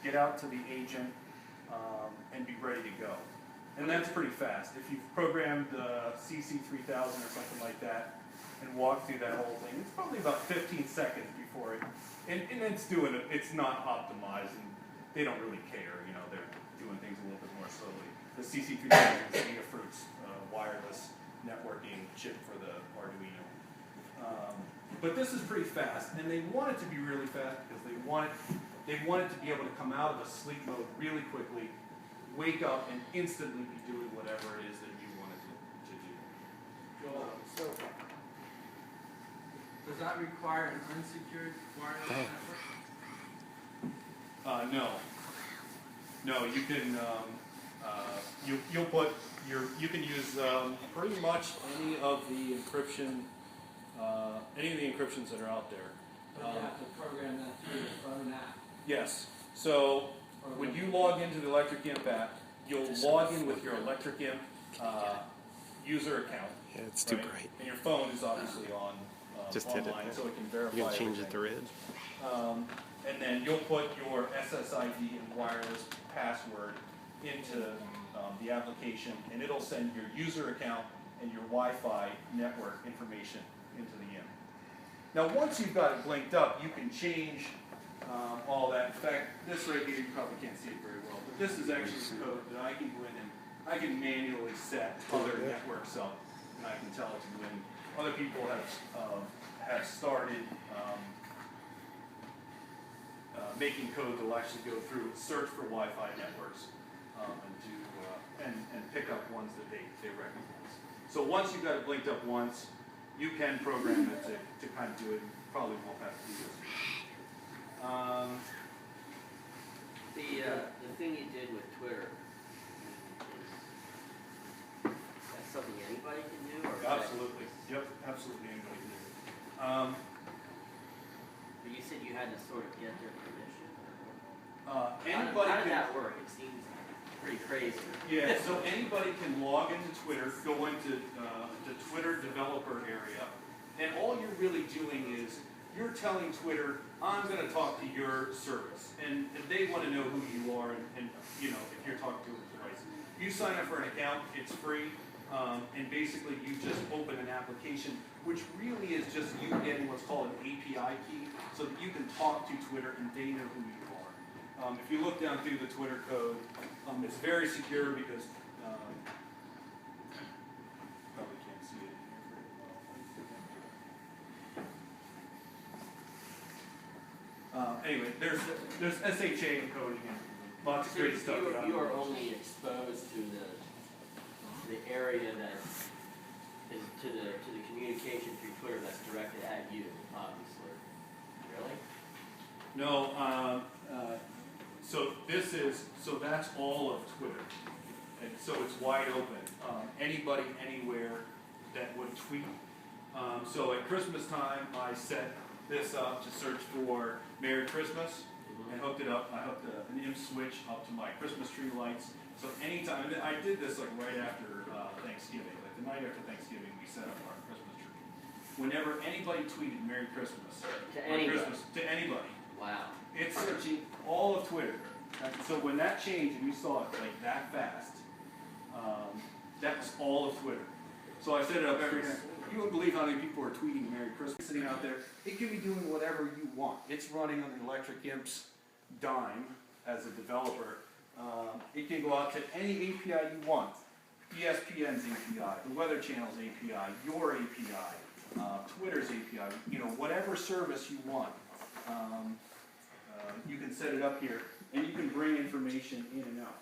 get out to the agent, and be ready to go. And that's pretty fast. If you've programmed CC3000 or something like that and walked through that whole thing, it's probably about 15 seconds before it, and it's doing it, it's not optimized, and they don't really care, you know, they're doing things a little bit more slowly. The CC3000 is Neopixel's wireless networking chip for the Arduino. But this is pretty fast, and they want it to be really fast because they want it to be able to come out of a sleep mode really quickly, wake up, and instantly be doing whatever it is that you want it to do. So, does that require an unsecured wireless network? No. No, you can. You'll put you can use pretty much any of the encryption. Any of the encryptions that are out there. But you have to program that through the phone app. Yes. So when you log into the Electric Imp app, you'll log in with your Electric Imp user account. Yeah, it's too bright. And your phone is obviously on Just online, hit it. so it can verify. You can change it everything. to red. And then you'll put your SSID and wireless password into the application, and it'll send your user account and your Wi-Fi network information into the imp. Now, once you've got it blinked up, you can change all that. In fact, this right here, you probably can't see it very well, but this is actually the code that I can go in and I can manually set other networks up, and I can tell it to go in. Other people have started making code that will actually go through and search for Wi-Fi networks and pick up ones that they recognize. So once you've got it blinked up once, you can program it to kind of do it. You probably won't have to do this. The thing you did with Twitter, that's something anybody can do? Or Absolutely. Yep, absolutely anybody can do it. But you said you had to sort of get their permission? Anybody how did can, that work? It seems pretty crazy. Yeah, so anybody can log into Twitter, go into the Twitter developer area, and all you're really doing is you're telling Twitter, I'm going to talk to your service, and they want to know who you are, and you know, if you're talking to a device. You sign up for an account, it's free, and basically you just open an application, which really is just you getting what's called an API key, so that you can talk to Twitter and they know who you are. If you look down through the Twitter code, it's very secure because probably can't see it here very well. Anyway, there's SHA encoding and lots of So great stuff. you are only exposed to the area that is to the communication through Twitter that's directed at you, obviously. Really? No, so that's all of Twitter, and so it's wide open. Anybody, anywhere that would tweet. So at Christmas time, I set this up to search for Merry Christmas, and hooked it up. I hooked an imp switch up to my Christmas tree lights. So anytime, and I did this like right after Thanksgiving, like the night after Thanksgiving, we set up our Christmas tree. Whenever anybody tweeted Merry Christmas, To anybody? to anybody, Wow. it's searching all of Twitter. So when that changed and you saw it like that fast, that was all of Twitter. So I set it up every day. You wouldn't believe how many people are tweeting Merry Christmas sitting out there. It can be doing whatever you want. It's running on the Electric Imp's dime as a developer. It can go out to any API you want. ESPN's API, the Weather Channel's API, your API, Twitter's API, you know, whatever service you want. You can set it up here, and you can bring information in and out.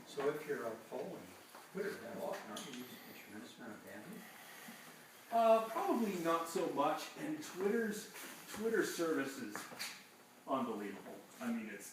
So if you're following Twitter that often, aren't you using a tremendous amount of bandwidth? Probably not so much, and Twitter's service is unbelievable. I mean, it's